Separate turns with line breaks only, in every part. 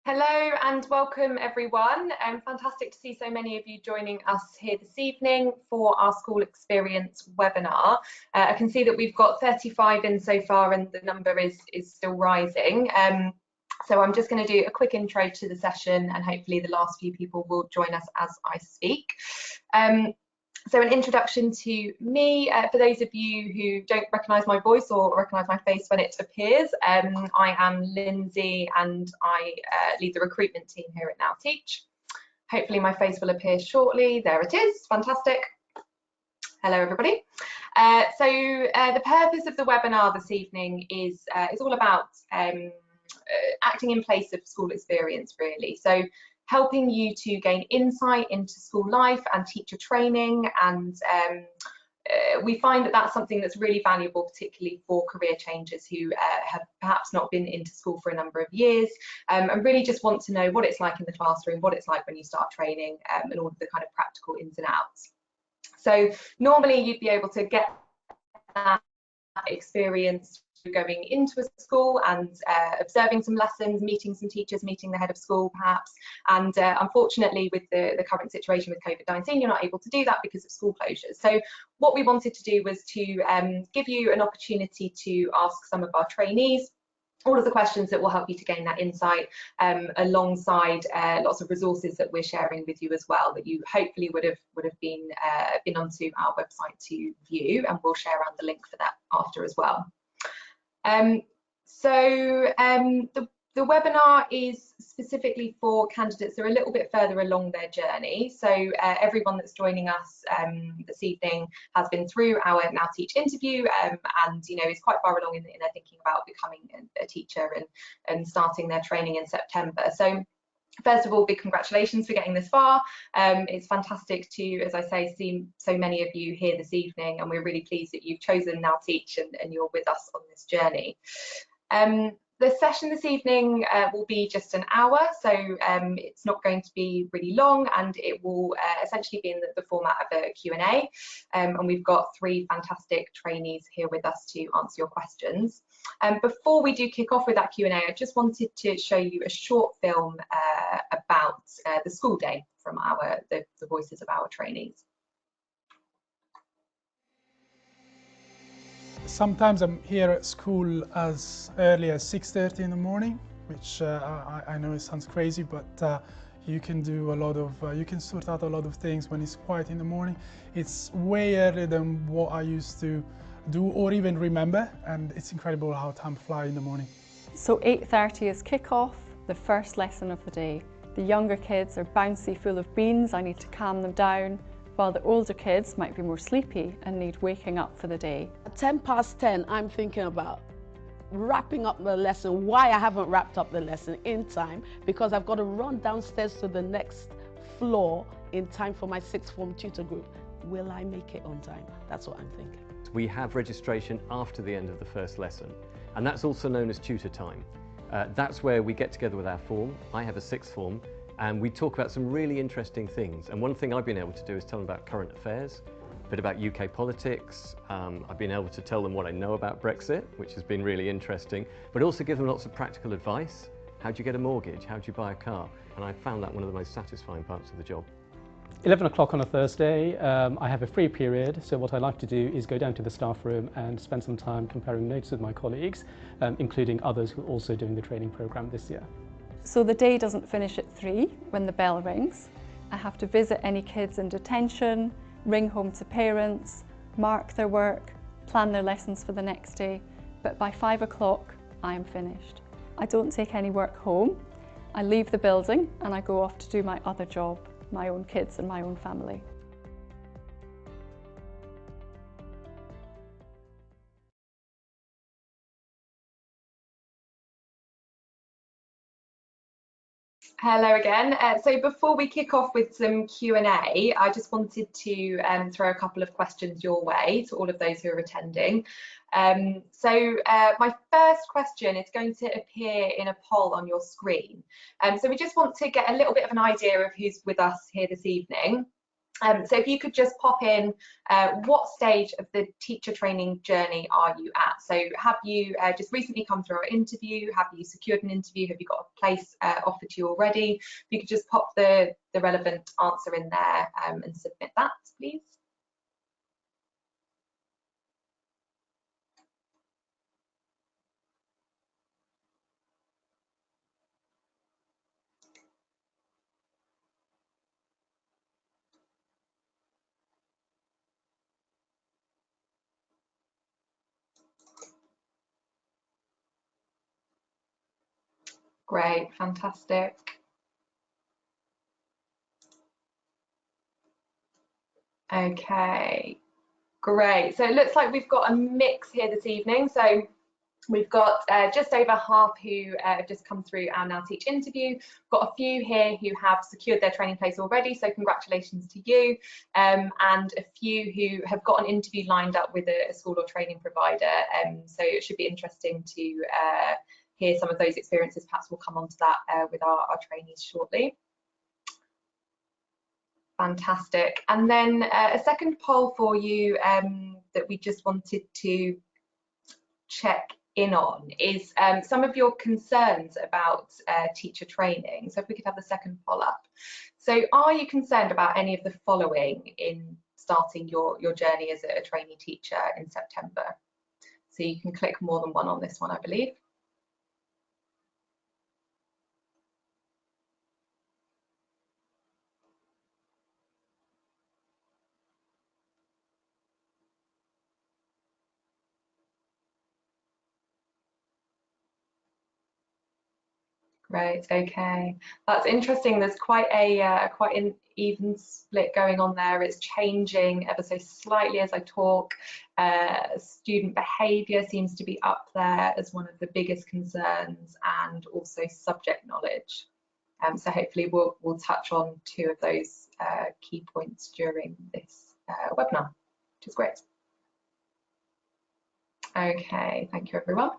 Hello and welcome everyone. Fantastic to see so many of you joining us here this evening for our school experience webinar. I can see that we've got 35 in so far and the number is still rising. So I'm just going to do a quick intro to the session and hopefully the last few people will join us as I speak. So an introduction to me, for those of you who don't recognise my voice or recognise my face when it appears, I am Lindsey and I lead the recruitment team here at Now Teach. Hopefully my face will appear shortly. There it is, fantastic. Hello everybody. So the purpose of the webinar this evening is all about acting in place of school experience really. So helping you to gain insight into school life and teacher training, and we find that that's something that's really valuable, particularly for career changers who have perhaps not been into school for a number of years and really just want to know what it's like in the classroom, what it's like when you start training, and all of the kind of practical ins and outs. So normally you'd be able to get that experience going into a school and observing some lessons, meeting some teachers, meeting the head of school perhaps, and unfortunately with the current situation with COVID-19 you're not able to do that because of school closures. So what we wanted to do was to give you an opportunity to ask some of our trainees all of the questions that will help you to gain that insight, alongside lots of resources that we're sharing with you as well that you hopefully would have been onto our website to view, and we'll share around the link for that after as well. The webinar is specifically for candidates that are a little bit further along their journey. So everyone that's joining us this evening has been through our Now Teach interview and is quite far along in their thinking about becoming a teacher and starting their training in September. So first of all, big congratulations for getting this far. It's fantastic to, as I say, see so many of you here this evening, and we're really pleased that you've chosen Now Teach and you're with us on this journey. The session this evening will be just an hour, so it's not going to be really long, and it will essentially be in the format of a Q&A, and we've got three fantastic trainees here with us to answer your questions. Before we do kick off with that Q&A, I just wanted to show you a short film about the school day from the voices of our trainees.
Sometimes I'm here at school as early as 6:30 in the morning, which I know it sounds crazy, but you can do a lot of, you can sort out a lot of things when it's quiet in the morning. It's way earlier than what I used to do or even remember, and it's incredible how time flies in the morning.
So 8:30 is kick-off, the first lesson of the day. The younger kids are bouncy, full of beans. I need to calm them down, while the older kids might be more sleepy and need waking up for the day.
At 10:10, I'm thinking about wrapping up the lesson, why I haven't wrapped up the lesson in time, because I've got to run downstairs to the next floor in time for my sixth form tutor group. Will I make it on time? That's what I'm thinking.
We have registration after the end of the first lesson, and that's also known as tutor time. That's where we get together with our form. I have a sixth form, and we talk about some really interesting things. And one thing I've been able to do is tell them about current affairs, a bit about UK politics. I've been able to tell them what I know about Brexit, which has been really interesting, but also give them lots of practical advice. How do you get a mortgage? How do you buy a car? And I found that one of the most satisfying parts of the job.
11 o'clock on a Thursday, I have a free period, so what I like to do is go down to the staff room and spend some time comparing notes with my colleagues, including others who are also doing the training programme this year.
So the day doesn't finish at 3 when the bell rings. I have to visit any kids in detention, ring home to parents, mark their work, plan their lessons for the next day, but by 5 o'clock I am finished. I don't take any work home. I leave the building and I go off to do my other job, my own kids and my own family.
Hello again. So before we kick off with some Q&A, I just wanted to throw a couple of questions your way to all of those who are attending. My first question is going to appear in a poll on your screen. So we just want to get a little bit of an idea of who's with us here this evening. So if you could just pop in, what stage of the teacher training journey are you at? So have you just recently come through our interview? Have you secured an interview? Have you got a place offered to you already? If you could just pop the relevant answer in there and submit that, please. Great, fantastic. Okay, great. So it looks like we've got a mix here this evening. So we've got just over half who have just come through our Now Teach interview. Got a few here who have secured their training place already, so congratulations to you. And a few who have got an interview lined up with a school or training provider. So it should be interesting to hear some of those experiences. Perhaps we'll come on to that with our trainees shortly. Fantastic. And then a second poll for you that we just wanted to check in on is some of your concerns about teacher training. So if we could have the second poll up. So are you concerned about any of the following in starting your journey as a trainee teacher in September? So you can click more than one on this one, I believe. Right, okay, that's interesting. There's quite an even split going on there. It's changing ever so slightly as I talk. Student behaviour seems to be up there as one of the biggest concerns, and also subject knowledge. So hopefully we'll touch on two of those key points during this webinar, which is great. Okay, thank you everyone.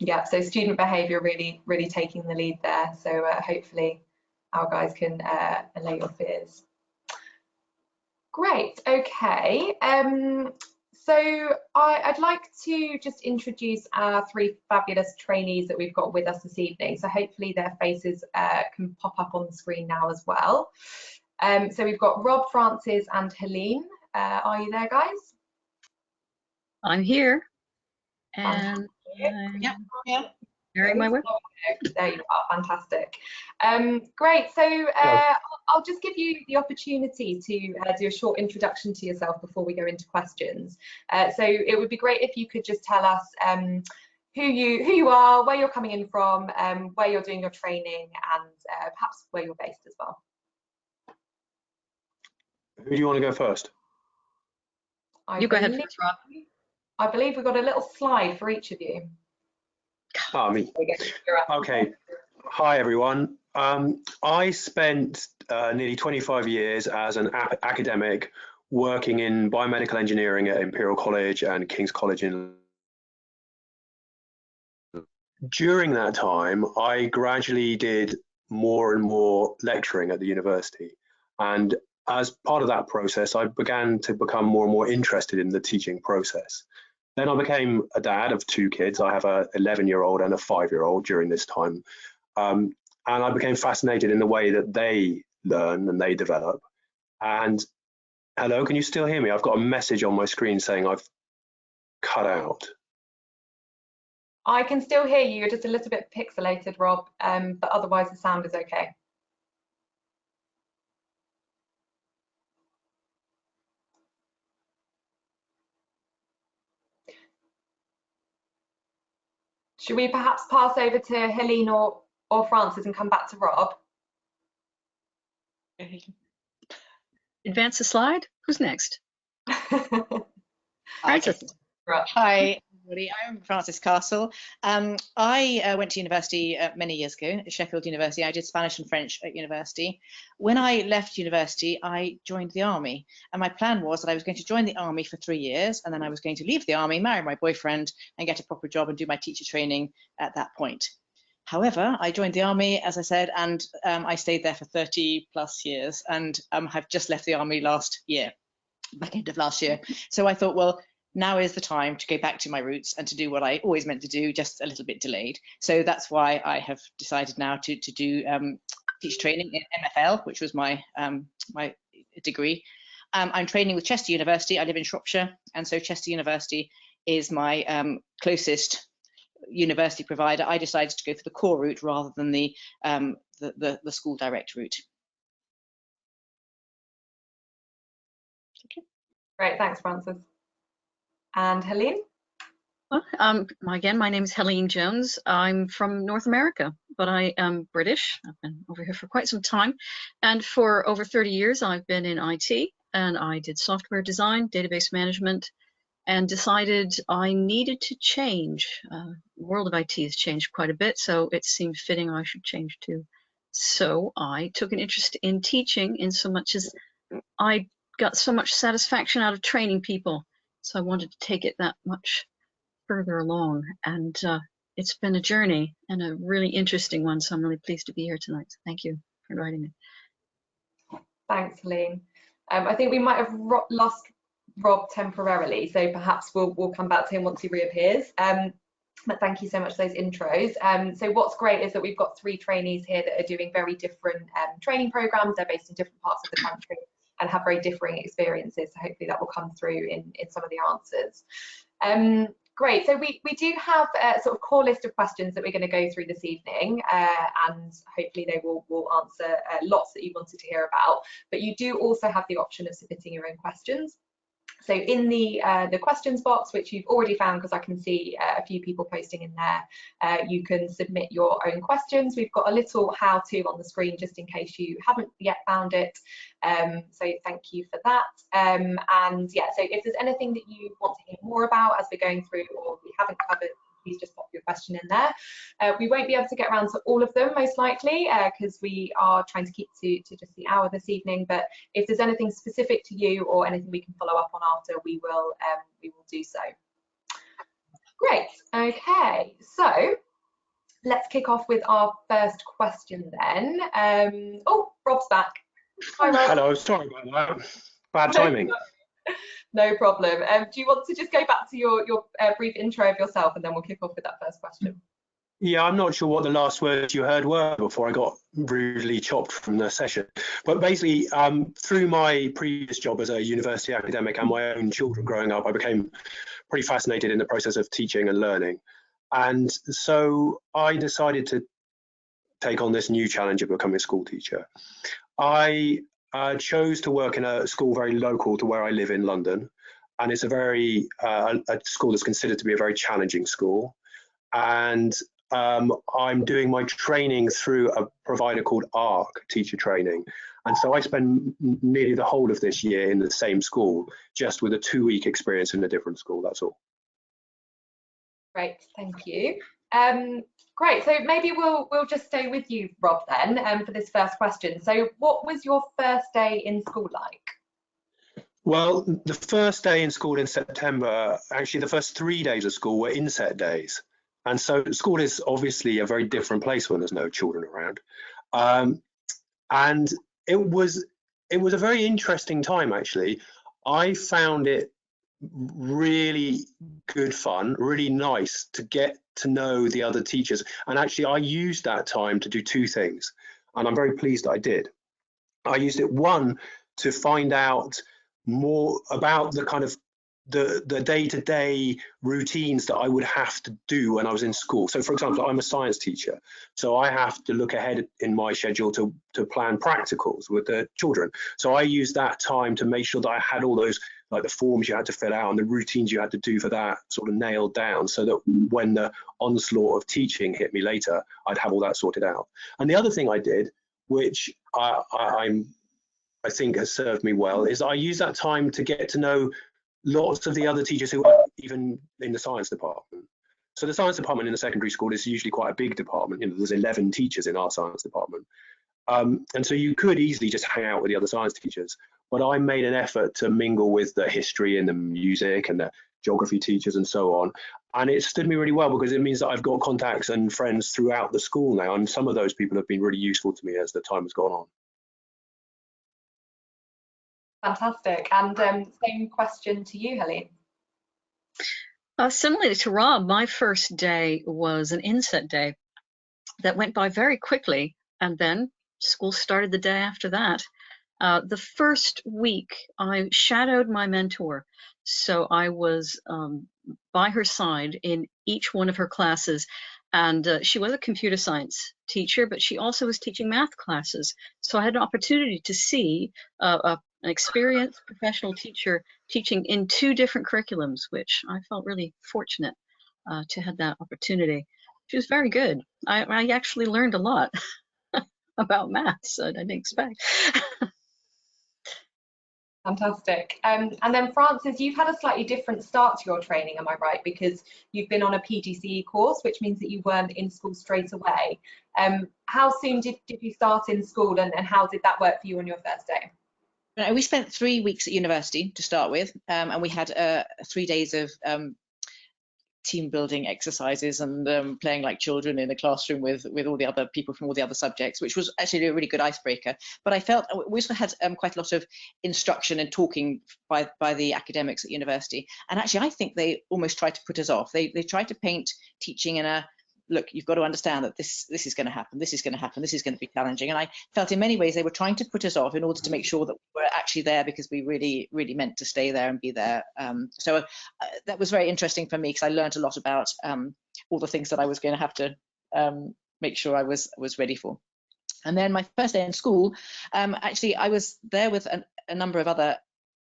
Yeah, so student behaviour really taking the lead there. So hopefully our guys can allay your fears. Great, okay. So I'd like to just introduce our three fabulous trainees that we've got with us this evening. So hopefully their faces can pop up on the screen now as well. So we've got Rob, Francis and Helene. Are you there, guys?
I'm here. And yeah, hearing my work.
There you are, fantastic. Great, so I'll just give you the opportunity to do a short introduction to yourself before we go into questions. So it would be great if you could just tell us who you are, where you're coming in from, where you're doing your training, and perhaps where you're based as well.
Who do you want to go first?
You go ahead first, Rob.
I believe we've got a little slide for each of you.
Ah, me. Okay. Hi, everyone. I spent nearly 25 years as an academic working in biomedical engineering at Imperial College and King's College in. During that time, I gradually did more and more lecturing at the university. And as part of that process, I began to become more and more interested in the teaching process. Then I became a dad of two kids. I have an 11-year-old and a 5-year-old during this time. And I became fascinated in the way that they learn and they develop. And hello, can you still hear me? I've got a message on my screen saying I've cut out.
I can still hear you. You're just a little bit pixelated, Rob, but otherwise the sound is okay. Should we perhaps pass over to Helene or Francis and come back to Rob?
Advance the slide. Who's next? Francis.
Hi, everybody. I'm Francis Castle. I went to university many years ago, at Sheffield University. I did Spanish and French at university. When I left university, I joined the army. And my plan was that I was going to join the army for 3 years, and then I was going to leave the army, marry my boyfriend, and get a proper job and do my teacher training at that point. However, I joined the army, as I said, and I stayed there for 30+ years, and have just left the army last year, back end of last year. So I thought, well, now is the time to go back to my roots and to do what I always meant to do, just a little bit delayed. So that's why I have decided now to do teacher training in MFL, which was my my degree. I'm training with Chester University. I live in Shropshire, and so Chester University is my closest university provider. I decided to go for the core route rather than the school direct route.
Okay. Great, thanks, Frances. And Helene?
Well, again, my name is Helene Jones. I'm from North America, but I am British. I've been over here for quite some time. And for over 30 years, I've been in IT, and I did software design, database management, and decided I needed to change. The world of IT has changed quite a bit, so it seemed fitting I should change too. So I took an interest in teaching, in so much as I got so much satisfaction out of training people. So I wanted to take it that much further along, and it's been a journey and a really interesting one, so I'm really pleased to be here tonight. So thank you for inviting me.
Thanks, Helene. I think we might have lost Rob temporarily, so perhaps we'll come back to him once he reappears. But thank you so much for those intros. So what's great is that we've got 3 trainees here that are doing very different training programs. They're based in different parts of the country and have very differing experiences. So hopefully that will come through in some of the answers. Great, so we do have a sort of core list of questions that we're going to go through this evening, and hopefully they will answer lots that you wanted to hear about, but you do also have the option of submitting your own questions. So in the questions box, which you've already found because I can see a few people posting in there, you can submit your own questions. We've got a little how-to on the screen just in case you haven't yet found it. So thank you for that. And yeah, so if there's anything that you want to hear more about as we're going through or we haven't covered, please just pop your question in there. We won't be able to get around to all of them most likely because we are trying to keep to just the hour this evening, but if there's anything specific to you or anything we can follow up on after, we will do so. Great, okay, so let's kick off with our first question then. Oh, Rob's back. Hi, Rob.
Hello, sorry about that. Bad timing.
No problem. Do you want to just go back to your brief intro of yourself and then we'll kick off with that first question?
Yeah, I'm not sure what the last words you heard were before I got rudely chopped from the session. But basically, through my previous job as a university academic and my own children growing up, I became pretty fascinated in the process of teaching and learning. And so I decided to take on this new challenge of becoming a school teacher. I chose to work in a school very local to where I live in London, and it's a very a school that's considered to be a very challenging school. And I'm doing my training through a provider called ARC Teacher Training, and so I spend nearly the whole of this year in the same school, just with a 2-week experience in a different school. That's all.
Great, thank you. Great, so maybe we'll just stay with you, Rob, then, for this first question. So what was your first day in school like?
Well, the first day in school in September, actually the first 3 days of school were inset days. And so school is obviously a very different place when there's no children around. And it was a very interesting time, actually. I found it really good fun, really nice to get to know the other teachers. And actually I used that time to do 2 things, and I'm very pleased that I did. I used it, one, to find out more about the kind of the day-to-day routines that I would have to do when I was in school. So for example, I'm a science teacher, so I have to look ahead in my schedule to plan practicals with the children. So I used that time to make sure that I had all those, like the forms you had to fill out and the routines you had to do for that, sort of nailed down, so that when the onslaught of teaching hit me later, I'd have all that sorted out. And the other thing I did, which I think has served me well, is I used that time to get to know lots of the other teachers who are even in the science department. So the science department in a secondary school is usually quite a big department. You know, there's 11 teachers in our science department. And so you could easily just hang out with the other science teachers. But I made an effort to mingle with the history and the music and the geography teachers and so on. And it stood me really well because it means that I've got contacts and friends throughout the school now, and some of those people have been really useful to me as the time has gone on.
Fantastic. And same question to you, Helene.
Similarly to Rob, my first day was an inset day that went by very quickly, and then school started the day after that. The first week I shadowed my mentor, so I was by her side in each one of her classes, and she was a computer science teacher, but she also was teaching math classes, so I had an opportunity to see an experienced professional teacher teaching in 2 different curriculums, which I felt really fortunate to have that opportunity. She was very good. I actually learned a lot about maths that I didn't expect.
Fantastic. And then Frances, you've had a slightly different start to your training, am I right? Because you've been on a PGCE course, which means that you weren't in school straight away. How soon did you start in school, and how did that work for you on your first day?
We spent 3 weeks at university to start with, and we had 3 days of team building exercises and playing like children in a classroom with all the other people from all the other subjects, which was actually a really good icebreaker. But I felt we also had quite a lot of instruction and talking by the academics at university, and actually I think they almost tried to put us off. They tried to paint teaching in a, look, you've got to understand that this is going to happen, this is going to happen, this is going to be challenging. And I felt in many ways they were trying to put us off in order to make sure that we were actually there because we really meant to stay there and be there. So that was very interesting for me because I learned a lot about all the things that I was going to have to make sure I was ready for. And then my first day in school, actually I was there with a number of other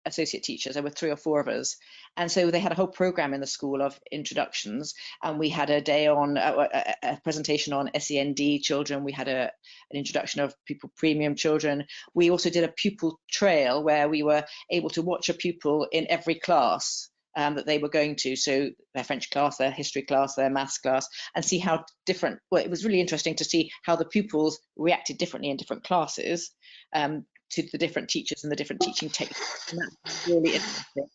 associate teachers. There were 3 or 4 of us, and so they had a whole program in the school of introductions, and we had a day on a presentation on SEND children. We had an introduction of pupil premium children. We also did a pupil trail where we were able to watch a pupil in every class that they were going to, so their French class, their history class, their maths class, and see how different, well, it was really interesting to see how the pupils reacted differently in different classes to the different teachers and the different teaching techniques. And that's a really interesting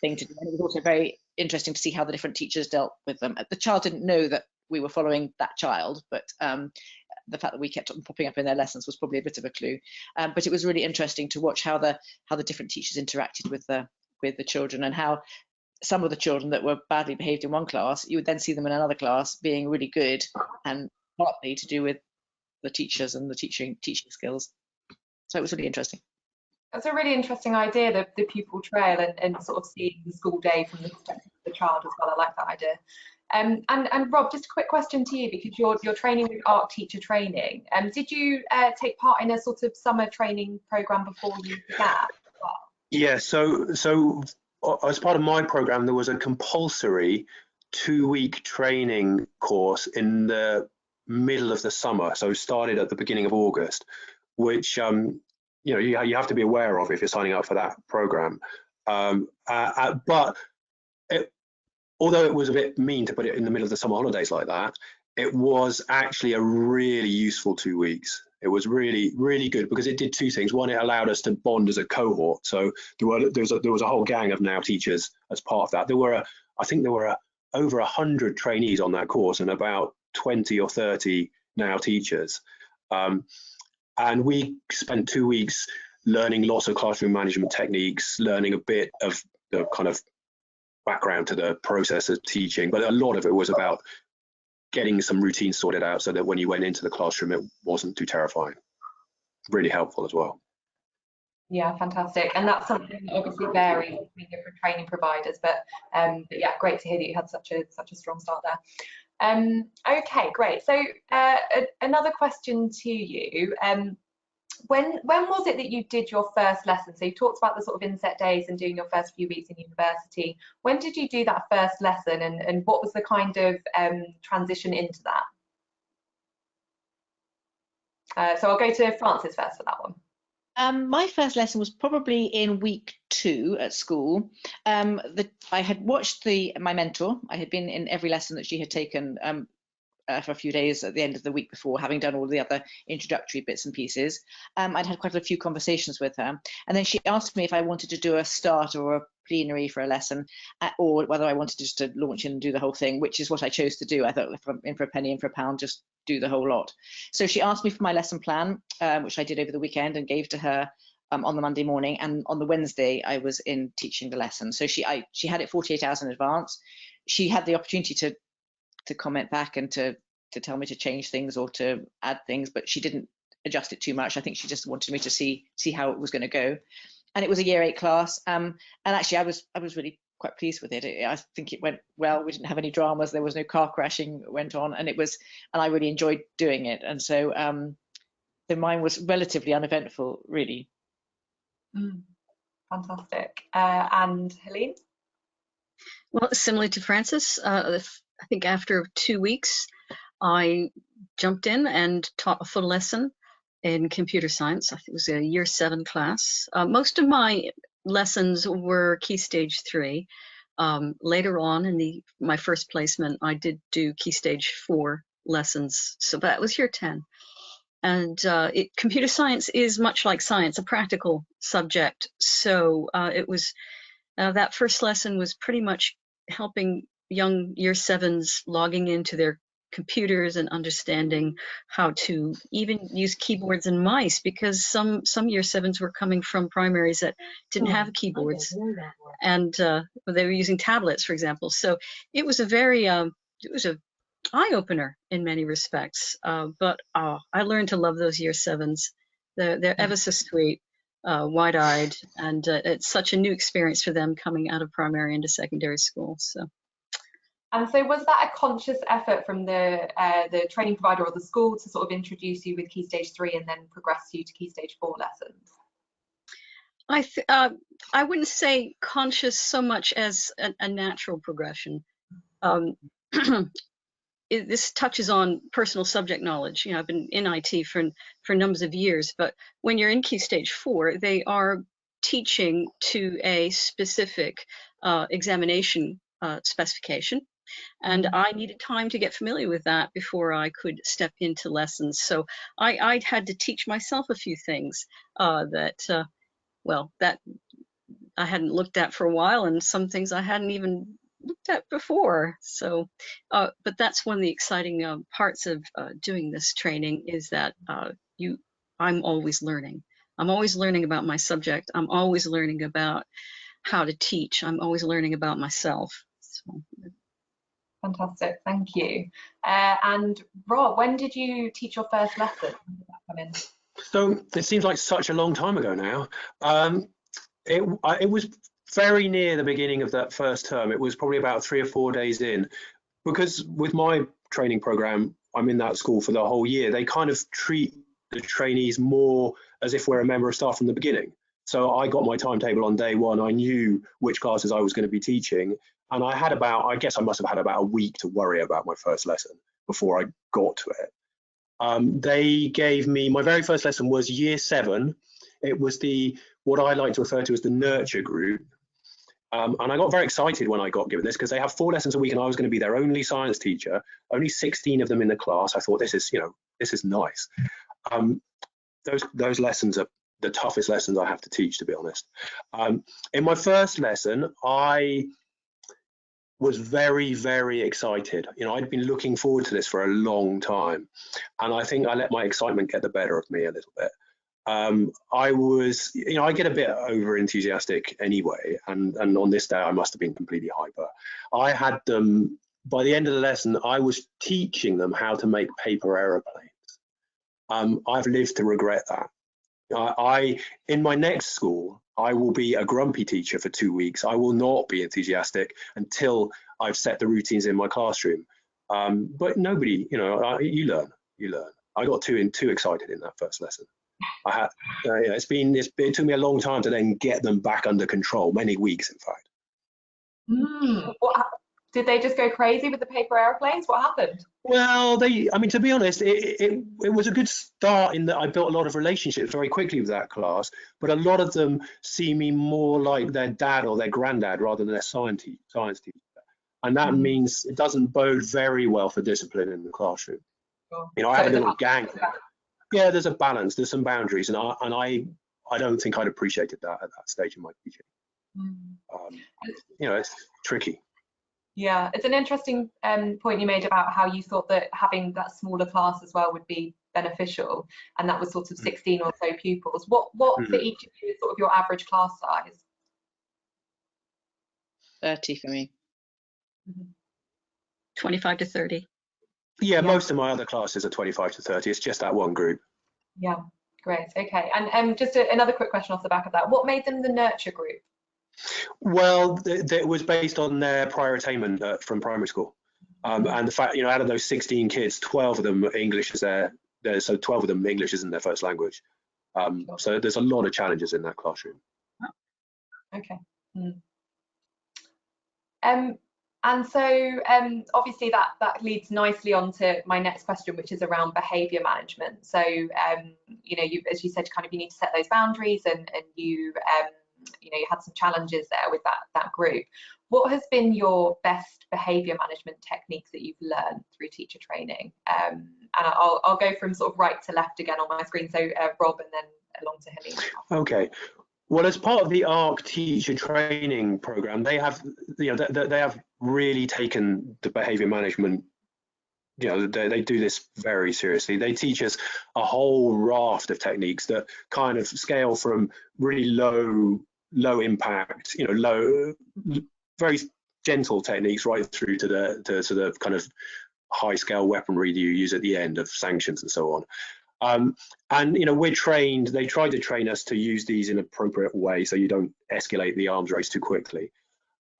thing to do. And it was also very interesting to see how the different teachers dealt with them. The child didn't know that we were following that child, but the fact that we kept on popping up in their lessons was probably a bit of a clue. But it was really interesting to watch how the different teachers interacted with the children, and how some of the children that were badly behaved in one class, you would then see them in another class being really good, and partly to do with the teachers and the teaching skills. So it was really interesting.
That's a really interesting idea, the pupil trail, and sort of seeing the school day from the perspective of the child as well. I like that idea. And Rob, just a quick question to you, because you're training with ARC teacher training. Did you take part in a sort of summer training program before you began?
Yeah, so as part of my program, there was a compulsory 2-week training course in the middle of the summer. So it started at the beginning of August, which you have to be aware of if you're signing up for that program. But although it was a bit mean to put it in the middle of the summer holidays like that, it was actually a really useful 2 weeks. It was really, really good because it did 2 things. One, it allowed us to bond as a cohort. So there was a whole gang of now teachers as part of that. I think there were over 100 trainees on that course and about 20 or 30 now teachers. And we spent 2 weeks learning lots of classroom management techniques, learning a bit of the kind of background to the process of teaching, but a lot of it was about getting some routines sorted out so that when you went into the classroom, it wasn't too terrifying. Really helpful as well.
Yeah, fantastic. And that's something that obviously varies between different training providers, but yeah, great to hear that you had such a strong start there. Okay, great. So another question to you. When was it that you did your first lesson? So you talked about the sort of inset days and doing your first few weeks in university. When did you do that first lesson, and what was the kind of transition into that? So I'll go to Frances first for that one.
My first lesson was probably in week 2 at school. I had watched my mentor. I had been in every lesson that she had taken for a few days at the end of the week before, having done all the other introductory bits and pieces. I'd had quite a few conversations with her, and then she asked me if I wanted to do a start or a plenary for a lesson, or whether I wanted just to launch in and do the whole thing, which is what I chose to do. I thought, if I'm in for a penny, in for a pound, just do the whole lot. So she asked me for my lesson plan, which I did over the weekend and gave to her on the Monday morning, and on the Wednesday I was in teaching the lesson. So she had it 48 hours in advance. She had the opportunity to comment back and to tell me to change things or to add things, but she didn't adjust it too much. I think she just wanted me to see how it was going to go. And it was a year 8 class, and actually I was really quite pleased with it. I think it went well. We didn't have any dramas. There was no car crashing went on, and I really enjoyed doing it. And so mine was relatively uneventful, really.
Fantastic. And Helene?
Well, similar to Frances, I think after 2 weeks, I jumped in and taught a full lesson in computer science. I think it was a year 7 class. Most of my lessons were Key Stage 3. Later on in my first placement, I did do Key Stage 4 lessons. So that was year 10. And computer science is much like science, a practical subject. So it was that first lesson was pretty much helping young year 7s logging into their computers and understanding how to even use keyboards and mice, because some year 7s were coming from primaries that didn't have keyboards, and they were using tablets, for example. So it was a very it was a eye-opener in many respects, but I learned to love those year 7s. They're ever so sweet, wide-eyed, and it's such a new experience for them coming out of primary into secondary school.
And so was that a conscious effort from the training provider or the school to sort of introduce you with Key Stage 3 and then progress you to Key Stage 4 lessons?
I wouldn't say conscious so much as a natural progression. This touches on personal subject knowledge. You know, I've been in IT for numbers of years, but when you're in Key Stage 4, they are teaching to a specific examination specification. And I needed time to get familiar with that before I could step into lessons. So I had to teach myself a few things that I hadn't looked at for a while, and some things I hadn't even looked at before. So, but that's one of the exciting parts of doing this training, is that I'm always learning. I'm always learning about my subject. I'm always learning about how to teach. I'm always learning about myself. So.
Fantastic, thank you. And Rob, when did you teach your first lesson? When did that come in?
So it seems like such a long time ago now. It was very near the beginning of that first term. It was probably about 3 or 4 days in, because with my training program, I'm in that school for the whole year. They kind of treat the trainees more as if we're a member of staff from the beginning. So I got my timetable on day 1. I knew which classes I was going to be teaching. And I must have had about a week to worry about my first lesson before I got to it. They gave me, my very first lesson was year 7. It was what I like to refer to as the nurture group. And I got very excited when I got given this, because they have 4 lessons a week and I was going to be their only science teacher, only 16 of them in the class. I thought, this is nice. Those lessons are the toughest lessons I have to teach, to be honest. In my first lesson, I was very, very excited. You know, I'd been looking forward to this for a long time, and I think I let my excitement get the better of me a little bit. I get a bit over enthusiastic anyway, and on this day I must have been completely hyper. I had them, by the end of the lesson, I was teaching them how to make paper aeroplanes. I've lived to regret that. In my next school, I will be a grumpy teacher for 2 weeks. I will not be enthusiastic until I've set the routines in my classroom. But nobody, you learn. I got too excited in that first lesson. It took me a long time to then get them back under control, many weeks, in fact.
Did they just go crazy with the paper airplanes? What happened?
Well, to be honest, it was a good start in that I built a lot of relationships very quickly with that class, but a lot of them see me more like their dad or their granddad rather than their science teacher. And that means it doesn't bode very well for discipline in the classroom.
Sure.
You know, I have a little gang. Yeah, there's a balance, there's some boundaries, and I don't think I'd appreciated that at that stage of my teaching. You know, it's tricky.
Yeah, it's an interesting point you made about how you thought that having that smaller class as well would be beneficial, and that was sort of 16 or so pupils. What for each of you is sort of your average class size?
30 for me.
25 to 30.
Yeah, most of my other classes are 25 to 30. It's just that one group.
Yeah, great. Okay, and just another quick question off the back of that. What made them the nurture group?
Well, it was based on their prior attainment from primary school. And the fact, you know, out of those 16 kids, 12 of them English is so 12 of them English isn't their first language. So there's a lot of challenges in that classroom.
Okay. And so obviously that leads nicely on to my next question, which is around behaviour management. So you know, as you said, kind of you need to set those boundaries, and you you know, you had some challenges there with that group. What has been your best behaviour management techniques that you've learned through teacher training? And I'll go from sort of right to left again on my screen. So Rob, and then along to Helene.
Okay. Well, as part of the ARC teacher training program, they have, you know, they have really taken the behaviour management. You know, they do this very seriously. They teach us a whole raft of techniques that kind of scale from really low impact, you know, very gentle techniques, right through to the kind of high scale weaponry that you use at the end of sanctions and so on. And you know, we're trained, they try to train us to use these in an appropriate way so you don't escalate the arms race too quickly.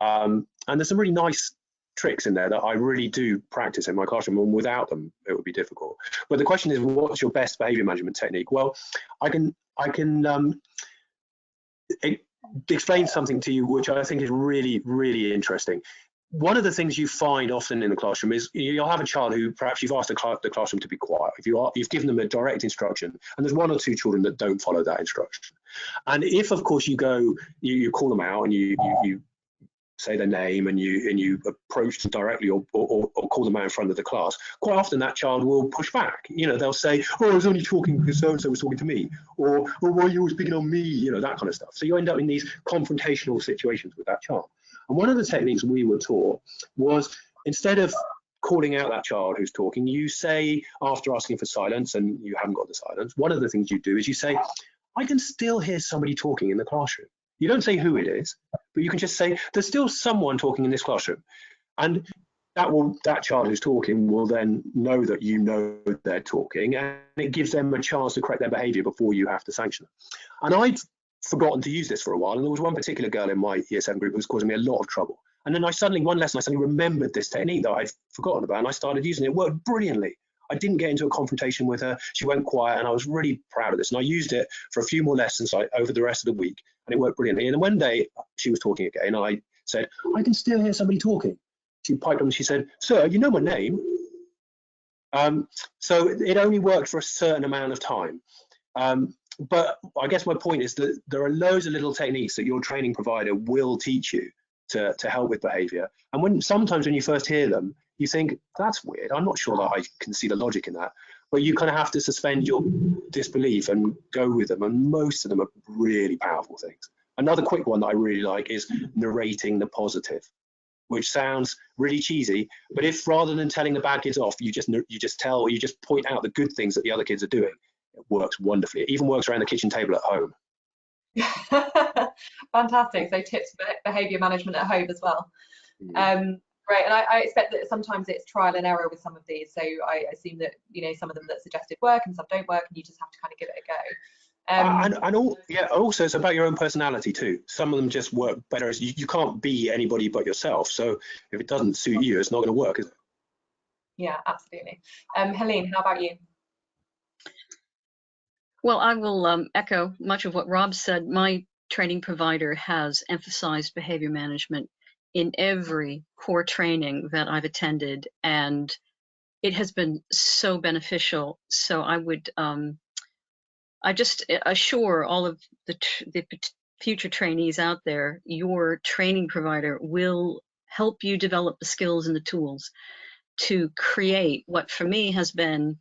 And there's some really nice tricks in there that I really do practice in my classroom, and without them it would be difficult. But the question is, what's your best behavior management technique? Well, I can explain something to you which I think is really, really interesting. One of the things you find often in the classroom is you'll have a child who perhaps you've asked the classroom to be quiet. You've given them a direct instruction, and there's one or two children that don't follow that instruction. And if, of course, you call them out and you say their name and you approach them directly or call them out in front of the class, quite often that child will push back. You know, they'll say, "Oh, I was only talking because so-and-so was talking to me," or "Why are you always picking on me?" You know, that kind of stuff. So you end up in these confrontational situations with that child. And one of the techniques we were taught was, instead of calling out that child who's talking, you say, after asking for silence and you haven't got the silence, one of the things you do is you say, "I can still hear somebody talking in the classroom." You don't say who it is, but you can just say, "There's still someone talking in this classroom." And that child who's talking will then know that you know they're talking, and it gives them a chance to correct their behaviour before you have to sanction them. And I'd forgotten to use this for a while, and there was one particular girl in my Year 7 group who was causing me a lot of trouble. And then one lesson I suddenly remembered this technique that I'd forgotten about, and I started using it. It worked brilliantly. I didn't get into a confrontation with her. She went quiet, and I was really proud of this. And I used it for a few more lessons over the rest of the week, and it worked brilliantly. And then one day she was talking again, and I said, "I can still hear somebody talking." She piped up and she said, "Sir, you know my name." So it only worked for a certain amount of time. But I guess my point is that there are loads of little techniques that your training provider will teach you to help with behaviour. And sometimes when you first hear them, you think, "That's weird. I'm not sure that I can see the logic in that." But you kind of have to suspend your disbelief and go with them. And most of them are really powerful things. Another quick one that I really like is narrating the positive, which sounds really cheesy. But if rather than telling the bad kids off, you just point out the good things that the other kids are doing, it works wonderfully. It even works around the kitchen table at home.
Fantastic. So tips for behaviour management at home as well. Great. And I expect that sometimes it's trial and error with some of these. So I assume that, you know, some of them that suggested work and some don't work, and you just have to kind of give it a go.
Also it's about your own personality too. Some of them just work better. You can't be anybody but yourself. So if it doesn't suit you, it's not going to work, is it?
Yeah, absolutely. Helene, how about you?
Well, I will echo much of what Rob said. My training provider has emphasized behavior management in every core training that I've attended, and it has been so beneficial. So I would, I just assure all of the future trainees out there, your training provider will help you develop the skills and the tools to create what for me has been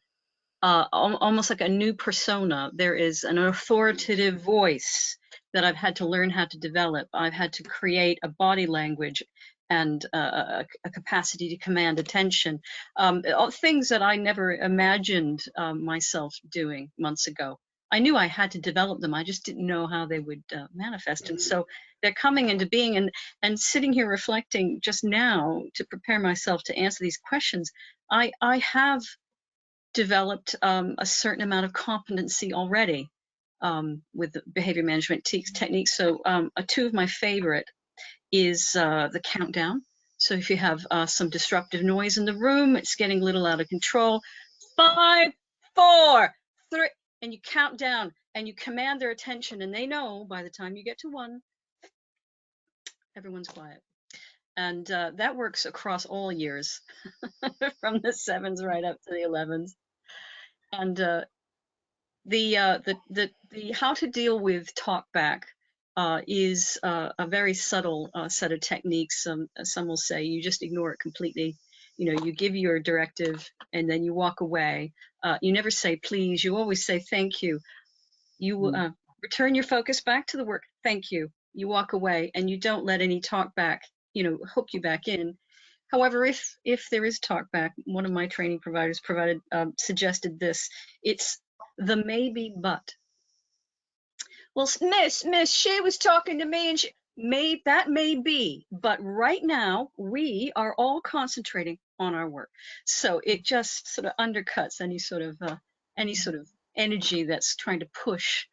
almost like a new persona. There is an authoritative voice that I've had to learn how to develop. I've had to create a body language and a capacity to command attention, things that I never imagined myself doing months ago. I knew I had to develop them. I just didn't know how they would manifest. And so they're coming into being, and sitting here reflecting just now to prepare myself to answer these questions, I have developed a certain amount of competency already with the behavior management techniques. So two of my favorite is the countdown. So if you have some disruptive noise in the room, it's getting a little out of control. 5, 4, 3, and you count down and you command their attention, and they know by the time you get to 1, everyone's quiet. And that works across all years, from the 7s right up to the 11s. And the how to deal with talkback is a very subtle set of techniques. Some will say you just ignore it completely. You know, you give your directive and then you walk away. You never say please. You always say thank you. You return your focus back to the work. Thank you. You walk away and you don't let any talkback, you know, hook you back in. However, if there is talkback, one of my training providers suggested this. It's the maybe but. Well, miss, she was talking to me and that may be, but right now we are all concentrating on our work. So it just sort of undercuts any sort of energy that's trying to push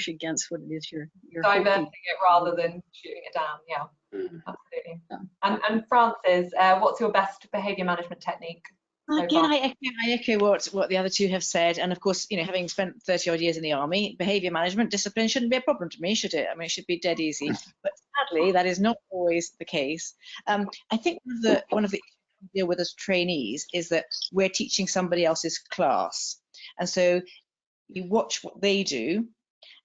against what it is you're
diverting it rather than shooting it down. Yeah, absolutely. Yeah. And Frances, what's your best behaviour management technique?
Again, I echo what the other two have said, and of course, you know, having spent 30 odd years in the army, behaviour management discipline shouldn't be a problem to me, should it? I mean, it should be dead easy. But sadly, that is not always the case. I think one of the issues we deal with as trainees is that we're teaching somebody else's class, and so you watch what they do.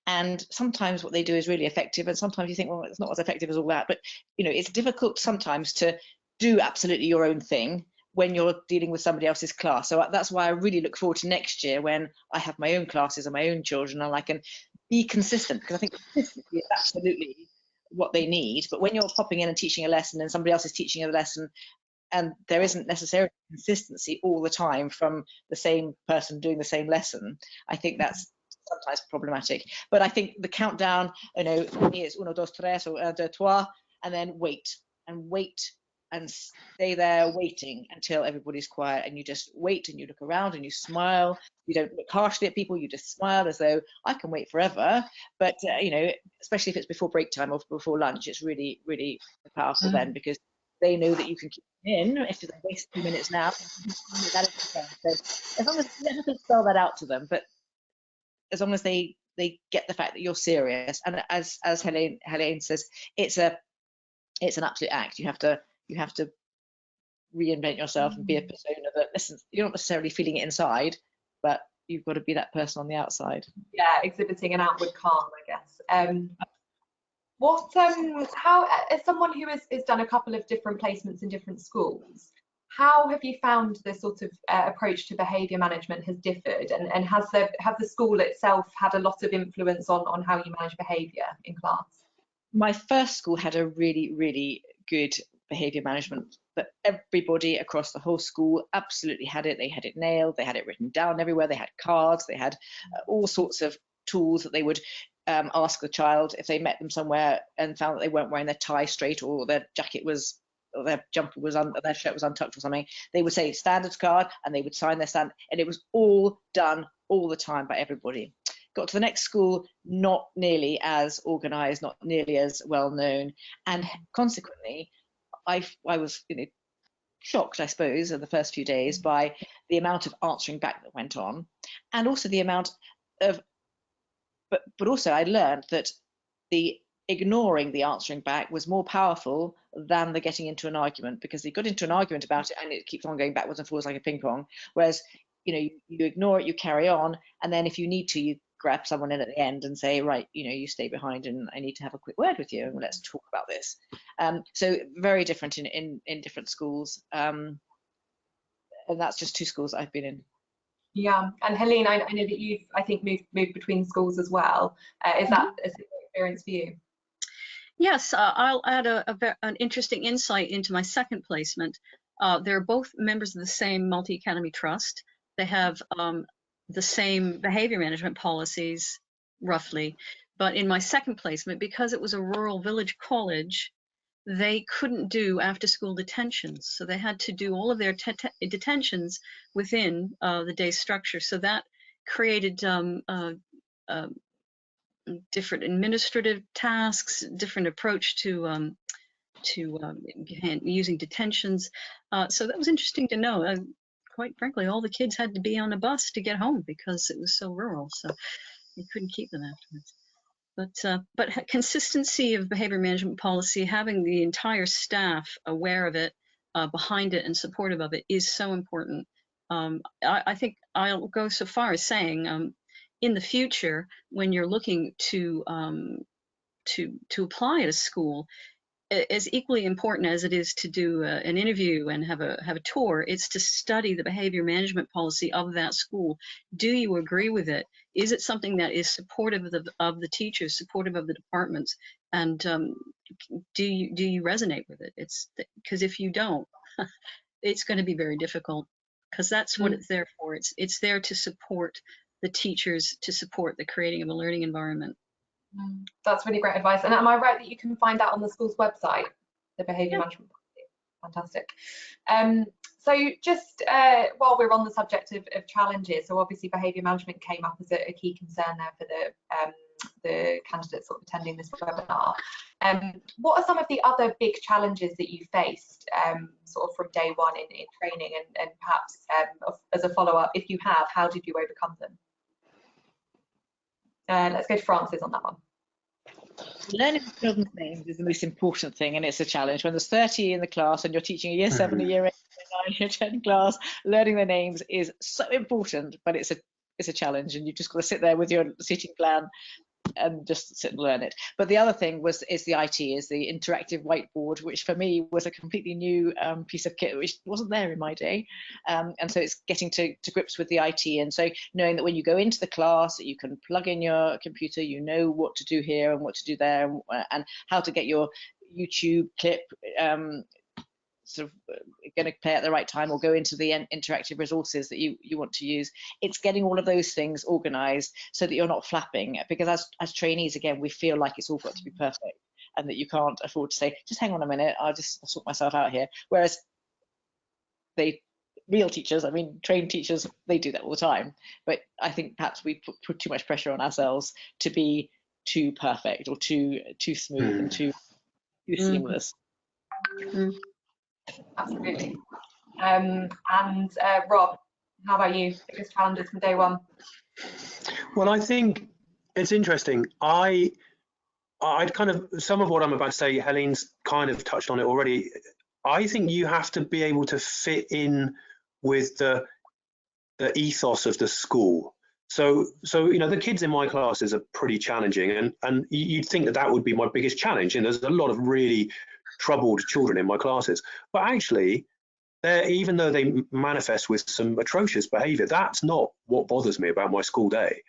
And sometimes what they do is really effective, and sometimes you think, well, it's not as effective as all that. But you know, it's difficult sometimes to do absolutely your own thing when you're dealing with somebody else's class. So that's why I really look forward to next year when I have my own classes and my own children, and I can be consistent, because I think consistency is absolutely what they need. But when you're popping in and teaching a lesson and somebody else is teaching a lesson, and there isn't necessarily consistency all the time from the same person doing the same lesson, I think that's sometimes problematic. But I think the countdown, you know, is 1, 2, 3 or 1, 2, 3, and then wait and stay there waiting until everybody's quiet, and you just wait and you look around and you smile. You don't look harshly at people, you just smile as though I can wait forever. But you know, especially if it's before break time or before lunch, it's really, really powerful then, because they know that you can keep them in. If they waste 2 minutes now, that is the same. So as long as you don't have to spell that out to them, but as long as they get the fact that you're serious, and as Helene says, it's an absolute act. You have to reinvent yourself and be a persona that listens. You're not necessarily feeling it inside, but you've got to be that person on the outside.
Yeah, exhibiting an outward calm, I guess. How, as someone who has done a couple of different placements in different schools, how have you found the sort of approach to behaviour management has differed, and have the school itself had a lot of influence on how you manage behaviour in class?
My first school had a really, really good behaviour management, but everybody across the whole school absolutely had it. They had it nailed, they had it written down everywhere, they had cards, they had all sorts of tools that they would ask the child if they met them somewhere and found that they weren't wearing their tie straight, or their jacket was, or their jumper was their shirt was untucked or something. They would say standards card, and they would sign their stand, and it was all done all the time by everybody. Got to the next school, not nearly as organised, not nearly as well known, and consequently, I was, you know, shocked, I suppose, in the first few days by the amount of answering back that went on, and also the amount of, but also I learned that the ignoring the answering back was more powerful than the getting into an argument, because they got into an argument about it and it keeps on going backwards and forwards like a ping pong, whereas, you know, you ignore it, you carry on, and then if you need to, you grab someone in at the end and say, right, you stay behind and I need to have a quick word with you and let's talk about this. So very different in different schools. And that's just 2 schools I've been in.
Yeah, and Helene, I know that you've, I think, moved between schools as well. Is that a similar experience for you?
Yes, I'll add an interesting insight into my second placement. They're both members of the same multi-academy trust. They have the same behavior management policies, roughly. But in my second placement, because it was a rural village college, they couldn't do after-school detentions. So they had to do all of their detentions within the day's structure. So that created different administrative tasks, different approach to using detentions. So that was interesting to know. Quite frankly, all the kids had to be on a bus to get home because it was so rural. So you couldn't keep them afterwards. But consistency of behavior management policy, having the entire staff aware of it, behind it, and supportive of it is so important. I think I'll go so far as saying, in the future, when you're looking to apply at a school, as equally important as it is to do an interview and have a tour, it's to study the behavior management policy of that school. Do you agree with it? Is it something that is supportive of the teachers, supportive of the departments, and do you resonate with it? It's because if you don't, it's going to be very difficult, because that's what it's there for. It's there to support the teachers, to support the creating of a learning environment.
That's really great advice. And am I right that you can find that on the school's website, the behaviour management policy? Fantastic. So just while we're on the subject of challenges, so obviously behaviour management came up as a key concern there for the candidates sort of attending this webinar. What are some of the other big challenges that you faced sort of from day one in training, and perhaps as a follow-up, if you have, how did you overcome them? Let's go to Francis on that one.
Learning children's names is the most important thing, and it's a challenge. When there's 30 in the class and you're teaching a year 7, a year 8, a year 9, year 10 class, learning their names is so important, but it's a challenge, and you've just got to sit there with your seating plan and just sit and learn it. But the other thing is the IT, is the interactive whiteboard, which for me was a completely new piece of kit which wasn't there in my day, and so it's getting to grips with the IT, and so knowing that when you go into the class you can plug in your computer, you know what to do here and what to do there, and how to get your YouTube clip sort of going to play at the right time, or go into the interactive resources that you want to use. It's getting all of those things organized so that you're not flapping, because as trainees, again, we feel like it's all got to be perfect and that you can't afford to say, just hang on a minute, I'll sort myself out here. Whereas real teachers, I mean trained teachers, they do that all the time, but I think perhaps we put too much pressure on ourselves to be too perfect or too smooth and too seamless.
Absolutely. And Rob, how about you? Biggest challenges from day one?
Well, I think it's interesting. I'd kind of, some of what I'm about to say, Helene's kind of touched on it already. I think you have to be able to fit in with the ethos of the school. So the kids in my classes are pretty challenging, and you'd think that would be my biggest challenge. And there's a lot of really troubled children in my classes, but actually, even though they manifest with some atrocious behaviour, that's not what bothers me about my school day.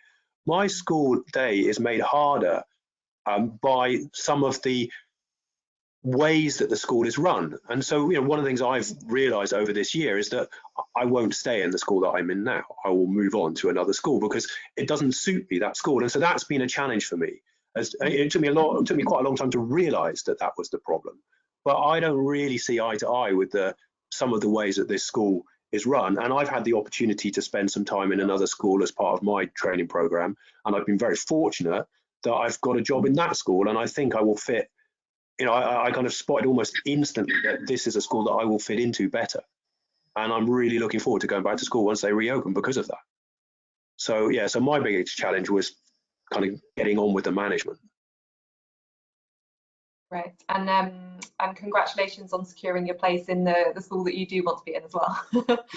My school day is made harder by some of the ways that the school is run. And so, one of the things I've realised over this year is that I won't stay in the school that I'm in now. I will move on to another school because it doesn't suit me, that school. And so that's been a challenge for me. It took me quite a long time to realise that was the problem. But I don't really see eye to eye with some of the ways that this school is run. And I've had the opportunity to spend some time in another school as part of my training program. And I've been very fortunate that I've got a job in that school. And I think I will fit, I kind of spotted almost instantly that this is a school that I will fit into better. And I'm really looking forward to going back to school once they reopen because of that. So, yeah, so my biggest challenge was kind of getting on with the management.
Great, and congratulations on securing your place in the school that you do want to be in as well.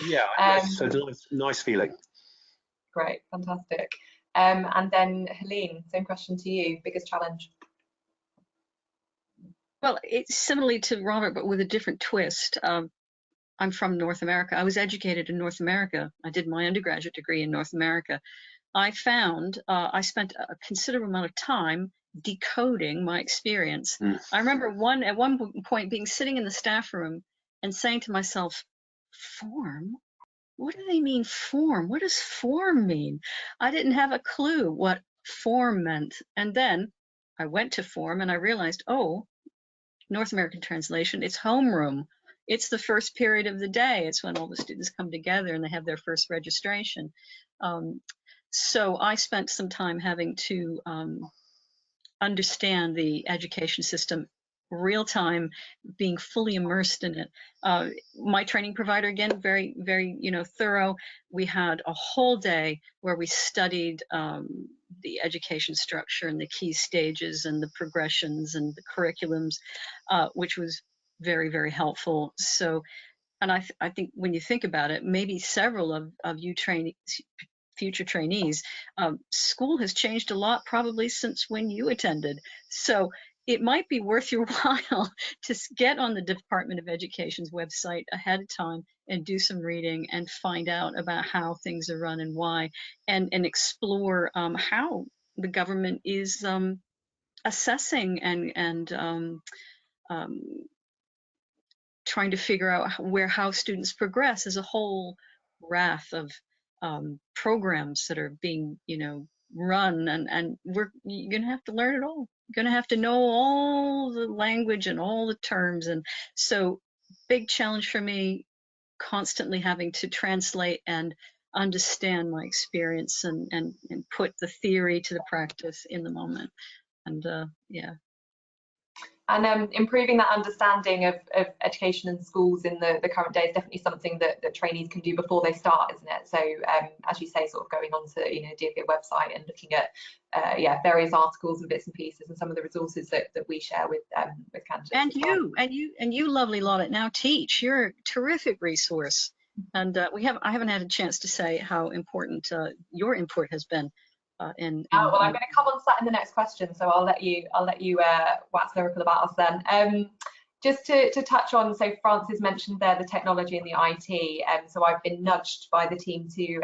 Yeah, so it's a nice feeling.
Great, fantastic. And then Helene, same question to you, biggest challenge?
Well, it's similarly to Robert, but with a different twist. I'm from North America. I was educated in North America. I did my undergraduate degree in North America. I found I spent a considerable amount of time decoding my experience. I remember at one point being sitting in the staff room and saying to myself, form? What do they mean form? What does form mean? I didn't have a clue what form meant. And then I went to form and I realized, oh, North American translation, it's homeroom. It's the first period of the day. It's when all the students come together and they have their first registration. So I spent some time having to understand the education system real time, being fully immersed in it. My training provider, again, very, very, thorough. We had a whole day where we studied the education structure and the key stages and the progressions and the curriculums, which was very, very helpful. So, and I think when you think about it, maybe several of you future trainees, school has changed a lot probably since when you attended. So it might be worth your while to get on the Department of Education's website ahead of time and do some reading and find out about how things are run and why, and explore how the government is assessing and trying to figure out how students progress. As a whole raft of programs that are being run, and you're gonna have to learn it all. You're gonna have to know all the language and all the terms, and so big challenge for me, constantly having to translate and understand my experience and put the theory to the practice in the moment. And yeah.
And improving that understanding of education and schools in the current day is definitely something that trainees can do before they start, isn't it? So as you say, sort of going on to DFE website and looking at various articles and bits and pieces and some of the resources that we share with candidates.
And you lovely lot at Now Teach, you're a terrific resource. And I haven't had a chance to say how important your input has been.
Well, I'm going to come on to that in the next question, so I'll let you wax lyrical about us then. Just to touch on, so Francis mentioned there the technology and the IT, so I've been nudged by the team to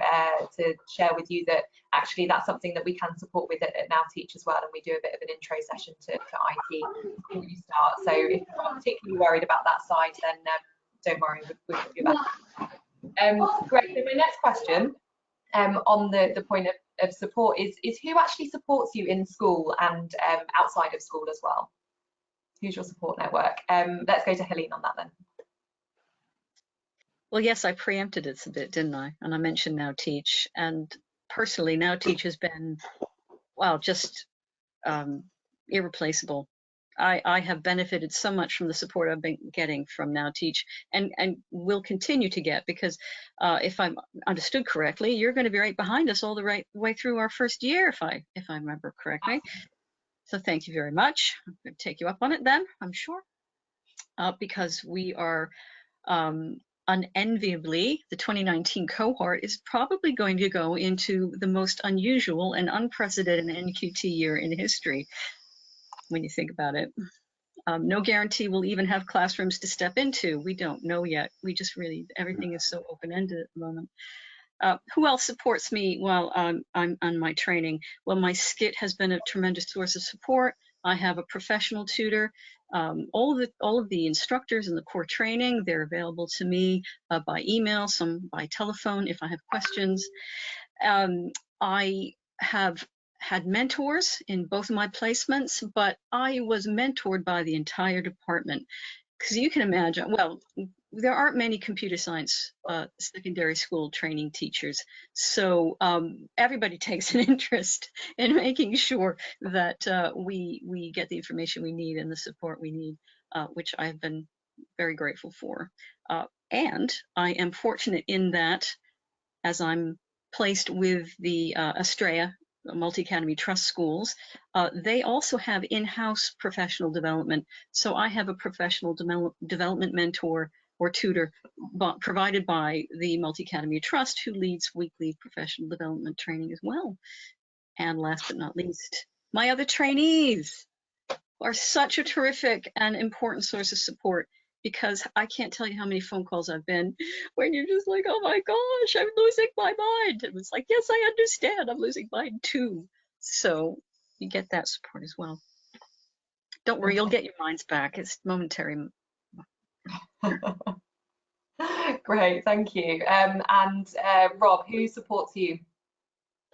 share with you that actually that's something that we can support with at Now Teach as well, and we do a bit of an intro session to IT before you start. So if you're not particularly worried about that side, then don't worry, we'll put you back. Great. So my next question on the point of support is who actually supports you in school and outside of school as well? Who's your support network? Let's go to Helene on that then.
Well, yes, I preempted it a bit, didn't I? And I mentioned Now Teach, and personally, Now Teach has been, wow, just irreplaceable. I have benefited so much from the support I've been getting from Now Teach, and will continue to get, because if I'm understood correctly, you're going to be right behind us all the right way through our first year, if I remember correctly. So thank you very much. I'm going to take you up on it then, I'm sure, because we are unenviably, the 2019 cohort is probably going to go into the most unusual and unprecedented NQT year in history, when you think about it. No guarantee we'll even have classrooms to step into. We don't know yet. We just really, everything is so open-ended at the moment. Who else supports me while I'm on my training? Well, my SCIT has been a tremendous source of support. I have a professional tutor. All of the instructors in the core training, they're available to me by email, some by telephone if I have questions. I have had mentors in both of my placements, but I was mentored by the entire department, because you can imagine, well, there aren't many computer science secondary school training teachers, so everybody takes an interest in making sure that we get the information we need and the support we need, which I've been very grateful for. And I am fortunate in that, as I'm placed with the Australia Multi-Academy Trust schools, they also have in-house professional development. So I have a professional development mentor or tutor provided by the Multi-Academy Trust, who leads weekly professional development training as well. And last but not least, my other trainees are such a terrific and important source of support, because I can't tell you how many phone calls I've been when you're just like, oh my gosh, I'm losing my mind. And it's like, yes, I understand, I'm losing mine too. So you get that support as well. Don't worry, you'll get your minds back. It's momentary.
Great, thank you. Rob, who supports you?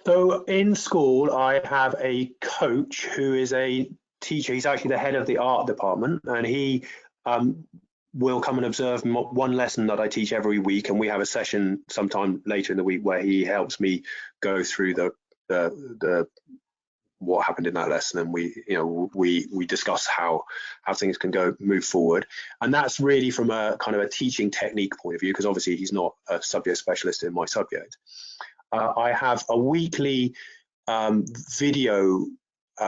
So in school, I have a coach who is a teacher. He's actually the head of the art department, and he will come and observe one lesson that I teach every week, and we have a session sometime later in the week where he helps me go through the what happened in that lesson, and we discuss how things can move forward. And that's really from a kind of a teaching technique point of view, because obviously he's not a subject specialist in my subject. I have a weekly video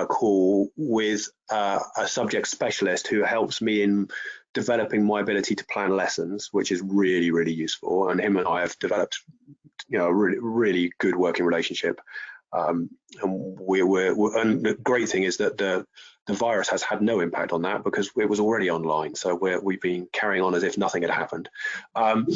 call with a subject specialist who helps me in developing my ability to plan lessons, which is really, really useful. And him and I have developed, a really, really good working relationship. And the great thing is that the virus has had no impact on that, because it was already online. So we've been carrying on as if nothing had happened. Out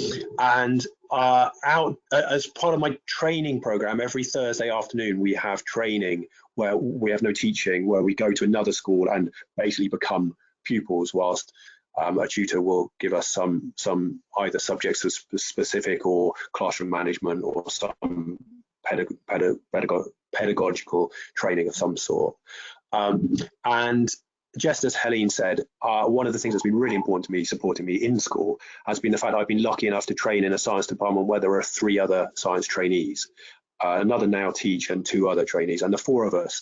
as part of my training program, every Thursday afternoon we have training where we have no teaching, where we go to another school and basically become pupils, whilst a tutor will give us some either subjects specific or classroom management or some pedagogical training of some sort. And just as Helene said, one of the things that's been really important to me, supporting me in school, has been the fact that I've been lucky enough to train in a science department where there are 3 other science trainees, another now teach and 2 other trainees, and the 4 of us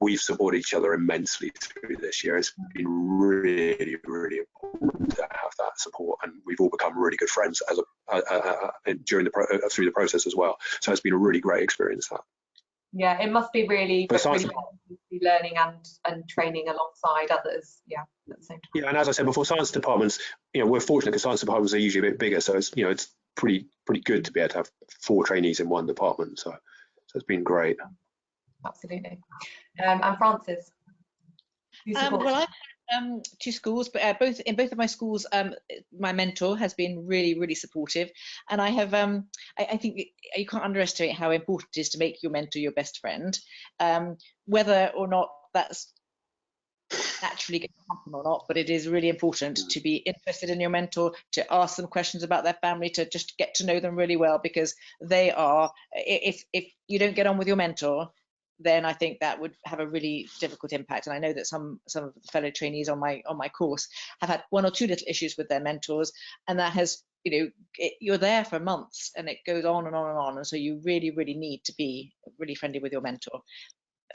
we've supported each other immensely through this year. It's been really, really important to have that support, and we've all become really good friends through the process as well. So it's been a really great experience. That.
Yeah, it must be really learning and training alongside others. Yeah, at the same time.
Yeah, and as I said before, science departments, we're fortunate because science departments are usually a bit bigger, so it's it's pretty good to be able to have 4 trainees in one department. So it's been great.
Absolutely. And Frances,
well, I've had 2 schools, but in both of my schools, my mentor has been really, really supportive, and I have. I think you can't underestimate how important it is to make your mentor your best friend, whether or not that's naturally going to happen or not. But it is really important to be interested in your mentor, to ask them questions about their family, to just get to know them really well, because they are. If you don't get on with your mentor, then I think that would have a really difficult impact. And I know that some of the fellow trainees on my course have had 1 or 2 little issues with their mentors, and that has, you're there for months, and it goes on and on and on. And so you really, really need to be really friendly with your mentor.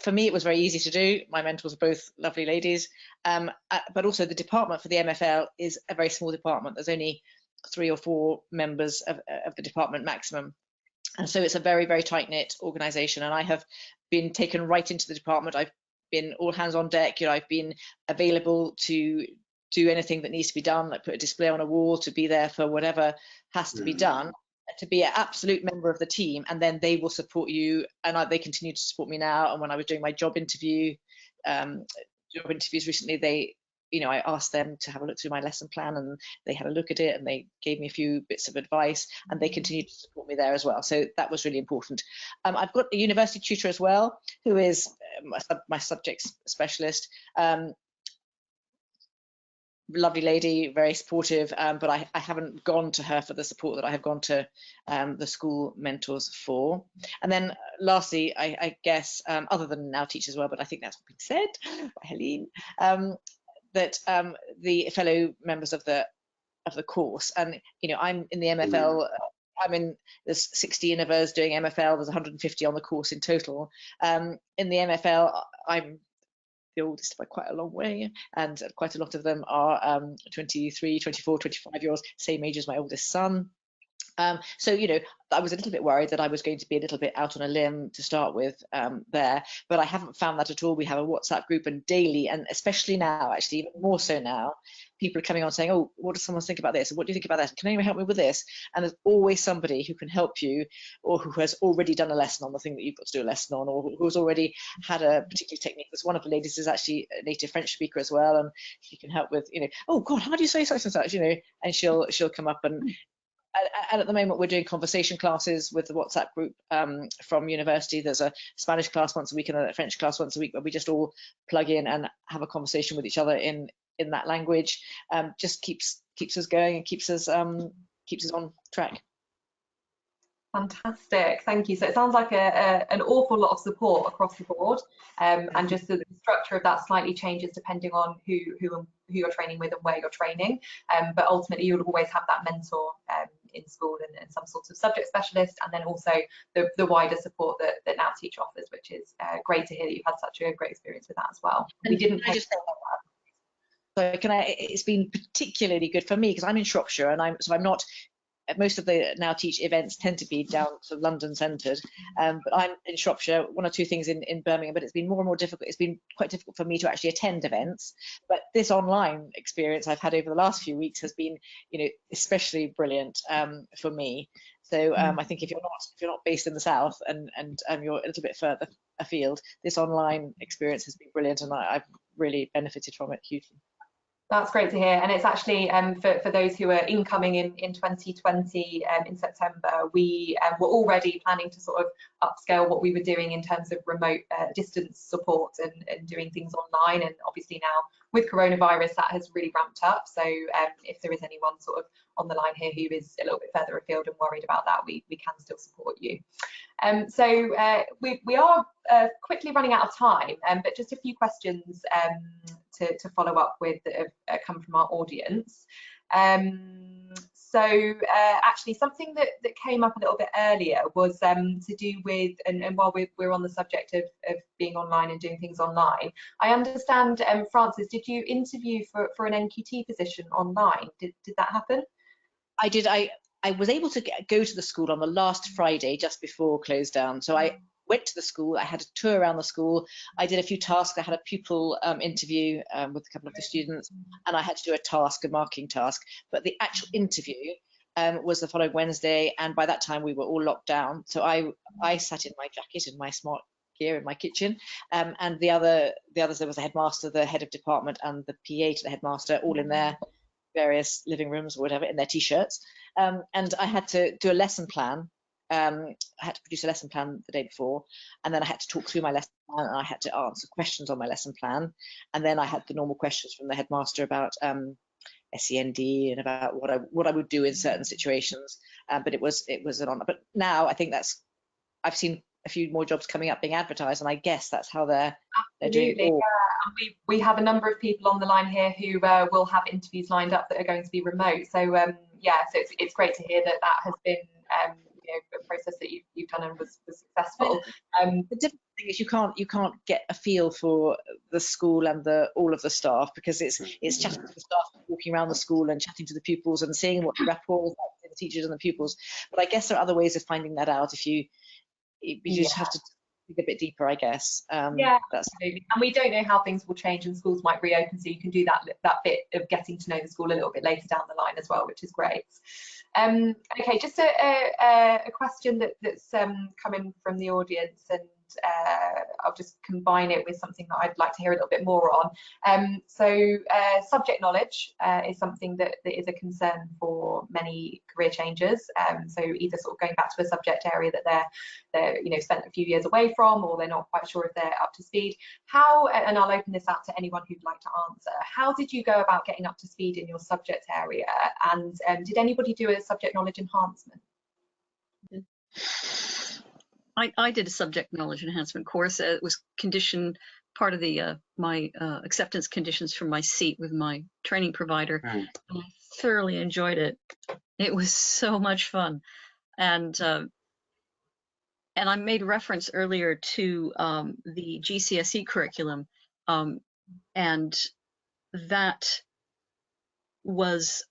For me, it was very easy to do. My mentors are both lovely ladies, but also the department for the MFL is a very small department. There's only 3 or 4 members of the department maximum. And so it's a very, very tight-knit organisation, and I have been taken right into the department. I've been all hands on deck. I've been available to do anything that needs to be done, like put a display on a wall, to be there for whatever has to be done, to be an absolute member of the team, and then they will support you, and they continue to support me now. And when I was doing my job interviews recently, I asked them to have a look through my lesson plan, and they had a look at it, and they gave me a few bits of advice, and they continued to support me there as well. So that was really important. I've got a university tutor as well, who is my subject specialist. Lovely lady, very supportive, but I haven't gone to her for the support that I have gone to the school mentors for. And then lastly, I guess, other than now teachers as well, but I think that's been said by Helene, that the fellow members of the course, and I'm in the MFL. There's 16 of us doing MFL. There's 150 on the course in total. In the MFL, I'm the oldest by quite a long way, and quite a lot of them are 23, 24, 25-year-olds, same age as my oldest son. So I was a little bit worried that I was going to be a little bit out on a limb to start with there, but I haven't found that at all. We have a WhatsApp group, and daily, and especially now, actually even more so now, people are coming on saying, oh, what does someone think about this? What do you think about that? Can anyone help me with this? And there's always somebody who can help you, or who has already done a lesson on the thing that you've got to do a lesson on, or who's already had a particular technique. Because one of the ladies is actually a native French speaker as well, and she can help with, oh God, how do you say such and such, and she'll come up and at the moment we're doing conversation classes with the WhatsApp group from university. There's a Spanish class once a week and a French class once a week, where we just all plug in and have a conversation with each other in that language. Just keeps us going and keeps us on track.
Fantastic, thank you. So it sounds like an awful lot of support across the board, and just the structure of that slightly changes depending on who you're training with and where you're training. But ultimately, you'll always have that mentor in school and some sort of subject specialist, and then also the wider support that Now Teach offers, which is great to hear that you've had such a great experience with that as well.
And it's been particularly good for me because I'm in Shropshire, and I'm not. Most of the Now Teach events tend to be down sort of London centred, but I'm in Shropshire. One or two things in Birmingham, but it's been more and more difficult. It's been quite difficult for me to actually attend events. But this online experience I've had over the last few weeks has been, especially brilliant for me. So I think if you're not based in the south and you're a little bit further afield, this online experience has been brilliant, and I've really benefited from it hugely.
That's great to hear, and it's actually for those who are incoming in 2020 in September, we were already planning to sort of upscale what we were doing in terms of remote distance support and doing things online, and obviously now with coronavirus that has really ramped up. So if there is anyone sort of on the line here who is a little bit further afield and worried about that, we can still support you. So we are quickly running out of time, but just a few questions to follow up with that have come from our audience. So actually something that came up a little bit earlier was to do with, and while we're on the subject of being online and doing things online, I understand, Frances, did you interview for an NQT position online? Did that happen?
I did. I was able to go to the school on the last Friday just before close down. So I went to the school, I had a tour around the school, I did a few tasks, I had a pupil interview with a couple of the students, and I had to do a marking task. But the actual interview was the following Wednesday, and by that time we were all locked down. So I sat in my jacket and my smart gear in my kitchen, and the others, there was the headmaster, the head of department, and the PA to the headmaster, all in their various living rooms or whatever, in their t-shirts. And I had to do a lesson plan. I had to produce a lesson plan the day before, and then I had to talk through my lesson plan, and I had to answer questions on my lesson plan, and then I had the normal questions from the headmaster about SEND and about what I would do in certain situations. But it was an honour. But now I think I've seen a few more jobs coming up being advertised, and I guess that's how they're doing it all.
Yeah. And we have a number of people on the line here who will have interviews lined up that are going to be remote. So yeah, so it's great to hear that has been a process that you've done and was successful.
The difficult thing is you can't get a feel for the school and all of the staff, because it's chatting to the staff, walking around the school and chatting to the pupils and seeing what the rapport is like with the teachers and the pupils. But I guess there are other ways of finding that out if you just have to dig a bit deeper, I guess.
Yeah, absolutely. And we don't know how things will change, and schools might reopen, so you can do that bit of getting to know the school a little bit later down the line as well, which is great. Okay, just a question that's coming from the audience, and I'll just combine it with something that I'd like to hear a little bit more on. So subject knowledge is something that is a concern for many career changers. So either sort of going back to a subject area that they're spent a few years away from, or they're not quite sure if they're up to speed. How, and I'll open this out to anyone who'd like to answer, how did you go about getting up to speed in your subject area, and did anybody do a subject knowledge enhancement?
I did a subject knowledge enhancement course. It was part of the my acceptance conditions for my seat with my training provider. And I thoroughly enjoyed it. It was so much fun, and I made reference earlier to the GCSE curriculum, and that was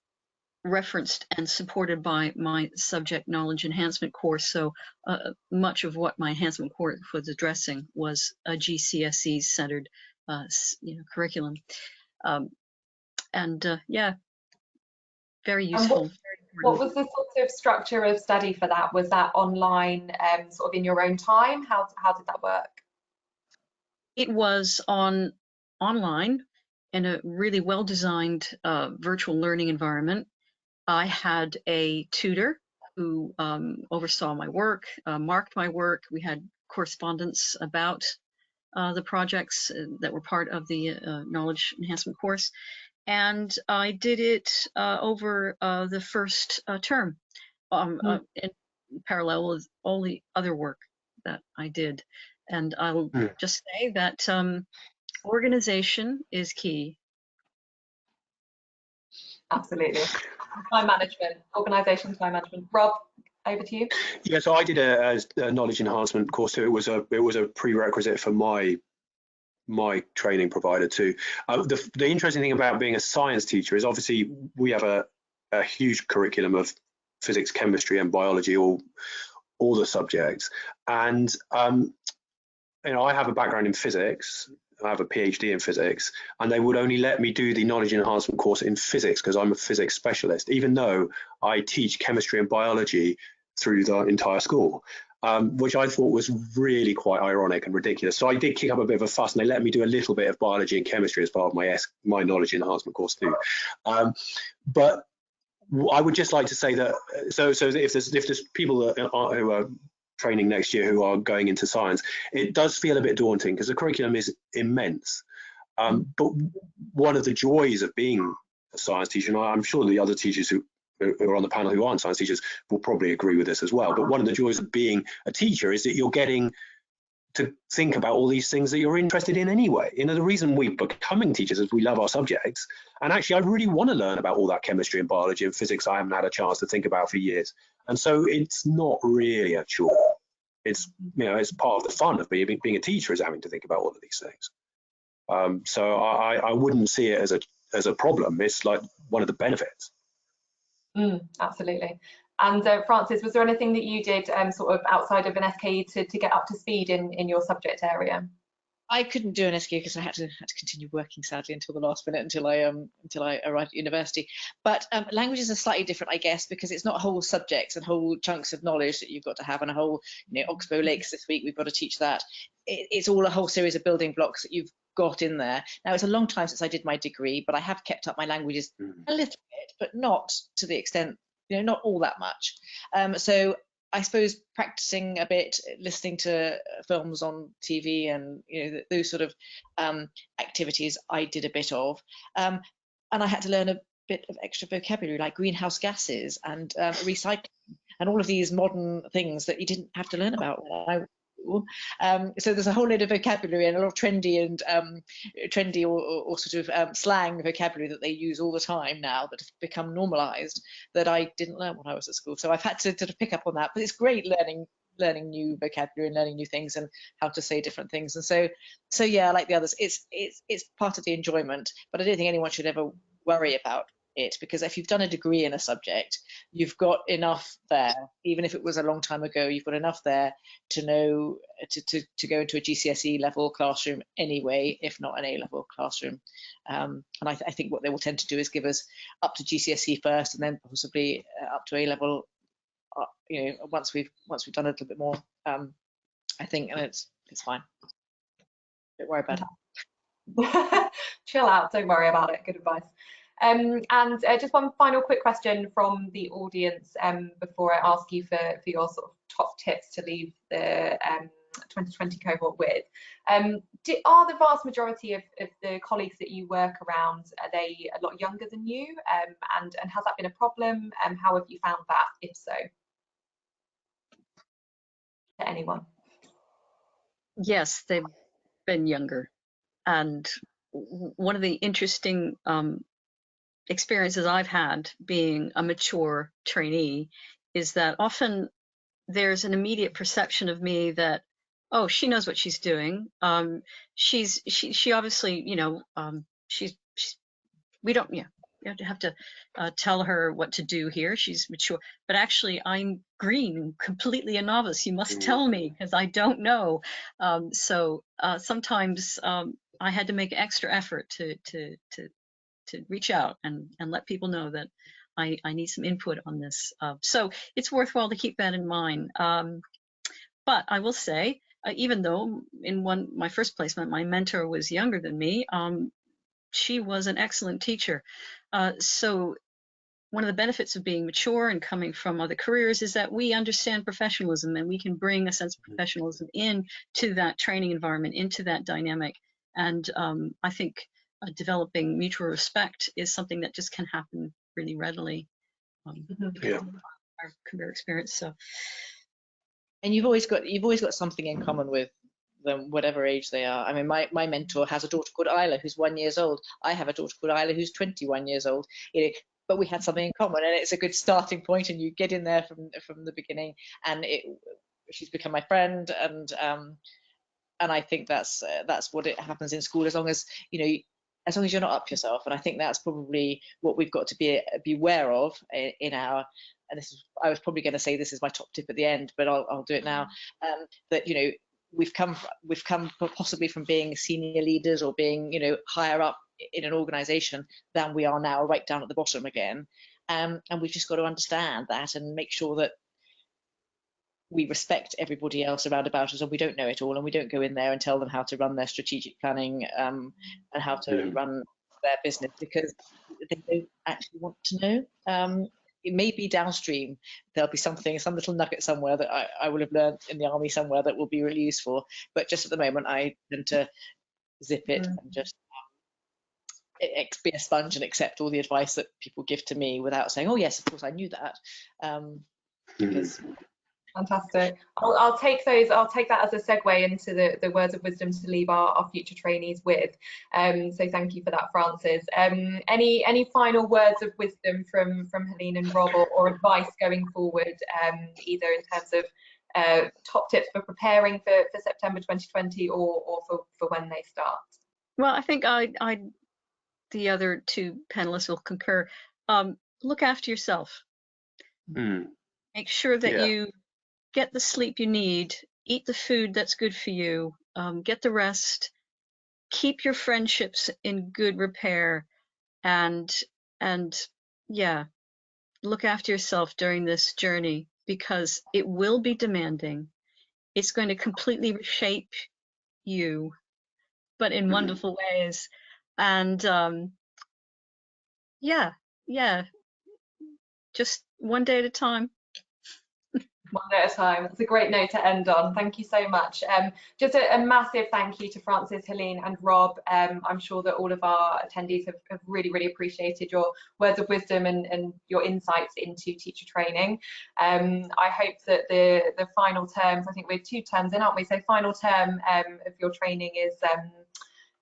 referenced and supported by my subject knowledge enhancement course. So much of what my enhancement course was addressing was a GCSE centered curriculum. and yeah, very
And
useful.
what was the sort of structure of study for that? Was that online, sort of in your own time? How did that work?
It was online in a really well-designed virtual learning environment. I had a tutor who oversaw my work, marked my work. We had correspondence about the projects that were part of the knowledge enhancement course. And I did it over the first term in parallel with all the other work that I did. And I'll just say that organization is key.
Absolutely. Time management, organisation, time management. Rob, over to you.
Yeah, so I did a knowledge enhancement course too. It was a prerequisite for my training provider too. The interesting thing about being a science teacher is obviously we have a huge curriculum of physics, chemistry, and biology, all the subjects. And you know, I have a background in physics. I have a PhD in physics, and they would only let me do the knowledge enhancement course in physics because I'm a physics specialist, even though I teach chemistry and biology through the entire school, which I thought was really quite ironic and ridiculous. So I did kick up a bit of a fuss, and they let me do a little bit of biology and chemistry as part of my knowledge enhancement course too. But I would just like to say that so if there's people who are training next year who are going into science, it does feel a bit daunting because the curriculum is immense. But one of the joys of being a science teacher, and I'm sure the other teachers who are on the panel who aren't science teachers will probably agree with this as well, but one of the joys of being a teacher is that you're getting to think about all these things that you're interested in anyway. You know, the reason we're becoming teachers is we love our subjects. And actually, I really want to learn about all that chemistry and biology and physics I haven't had a chance to think about for years. And so it's not really a chore. It's, you know, it's part of the fun of being a teacher is having to think about all of these things. So I wouldn't see it as a problem. It's like one of the benefits.
Absolutely. And Francis, was there anything that you did sort of outside of an SKE to get up to speed in your subject area?
I couldn't do an SKE because I had to continue working sadly until the last minute until I arrived at university. But languages are slightly different, I guess, because it's not whole subjects and whole chunks of knowledge that you've got to have, and a whole, you know, Oxbow Lakes this week we've got to teach that. It's all a whole series of building blocks that you've got in there. Now, it's a long time since I did my degree, but I have kept up my languages a little bit, but not to the extent, you know, not all that much. So I suppose practicing a bit, listening to films on TV, and you know, those sort of activities I did a bit of, and I had to learn a bit of extra vocabulary like greenhouse gases and recycling and all of these modern things that you didn't have to learn about when I so there's a whole load of vocabulary and a lot of trendy or sort of slang vocabulary that they use all the time now that have become normalized that I didn't learn when I was at school. So I've had to sort of pick up on that, but it's great learning new vocabulary and learning new things and how to say different things. And so yeah, like the others, it's part of the enjoyment, but I don't think anyone should ever worry about it, because if you've done a degree in a subject, you've got enough there, even if it was a long time ago, you've got enough there to know to go into a GCSE level classroom anyway, if not an A level classroom. And I think what they will tend to do is give us up to GCSE first, and then possibly up to A level, you know, once we've done a little bit more. I think, and it's fine. Don't worry about
it. Chill out, don't worry about it. Good advice. And just one final quick question from the audience before I ask you for your sort of top tips to leave the 2020 cohort with. Are the vast majority of the colleagues that you work around, are they a lot younger than you? And has that been a problem? How have you found that, if so? To anyone?
Yes, they've been younger. And one of the interesting experiences I've had being a mature trainee is that often there's an immediate perception of me that, oh, she knows what she's doing. She obviously, you know, we don't, you have to tell her what to do here. She's mature, but actually I'm green, completely a novice. You must tell me because I don't know. So sometimes I had to make extra effort to reach out and let people know that I need some input on this. So it's worthwhile to keep that in mind. But I will say, even though in my first placement, my mentor was younger than me, she was an excellent teacher. So one of the benefits of being mature and coming from other careers is that we understand professionalism, and we can bring a sense of professionalism into that training environment, into that dynamic. And I think developing mutual respect is something that just can happen really readily.
Yeah.
Our career experience. So,
and you've always got something in common with them, whatever age they are. I mean, my mentor has a daughter called Isla, who's 1 year old. I have a daughter called Isla, who's 21 years old. But we had something in common, and it's a good starting point. And you get in there from the beginning, and she's become my friend, and I think that's what it happens in school, as long as as long as you're not up yourself. And I think that's probably what we've got to be aware of in our. And I was probably going to say this is my top tip at the end, but I'll do it now. That we've come possibly from being senior leaders or being higher up in an organization than we are now, right down at the bottom again, and we've just got to understand that and make sure that we respect everybody else around about us, and we don't know it all, and we don't go in there and tell them how to run their strategic planning and how to run their business, because they don't actually want to know. It may be downstream. There'll be some little nugget somewhere that I will have learned in the army somewhere that will be really useful. But just at the moment, I tend to zip it and just be a sponge and accept all the advice that people give to me without saying, "Oh yes, of course I knew that." Because
fantastic. I'll take that as a segue into the words of wisdom to leave our future trainees with. So thank you for that, Frances. Any final words of wisdom from Helene and Rob, or advice going forward, either in terms of top tips for preparing for September 2020 or for when they start?
Well, I think the other two panelists will concur. Look after yourself. Make sure that you get the sleep you need, eat the food that's good for you, get the rest, keep your friendships in good repair, and look after yourself during this journey, because it will be demanding. It's going to completely reshape you, but in wonderful ways. And just one day at a time.
One day at a time. It's a great note to end on. Thank you so much. Just a massive thank you to Frances, Helene and Rob. I'm sure that all of our attendees have really, really appreciated your words of wisdom and your insights into teacher training. I hope that the final terms, I think we're 2 terms in, aren't we? So final term of your training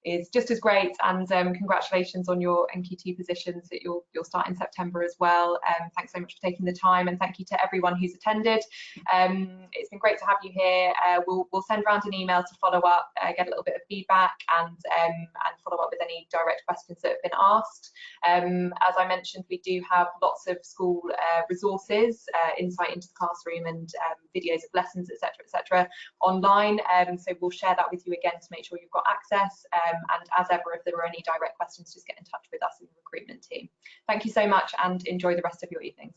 is just as great, and congratulations on your NQ2 positions that you'll start in September as well. Thanks so much for taking the time, and thank you to everyone who's attended. It's been great to have you here. We'll send around an email to follow up, get a little bit of feedback, and follow up with any direct questions that have been asked. As I mentioned, we do have lots of school resources, insight into the classroom, and videos of lessons, etc. online. So we'll share that with you again to make sure you've got access. And as ever, if there are any direct questions, just get in touch with us in the recruitment team. Thank you so much, and enjoy the rest of your evenings.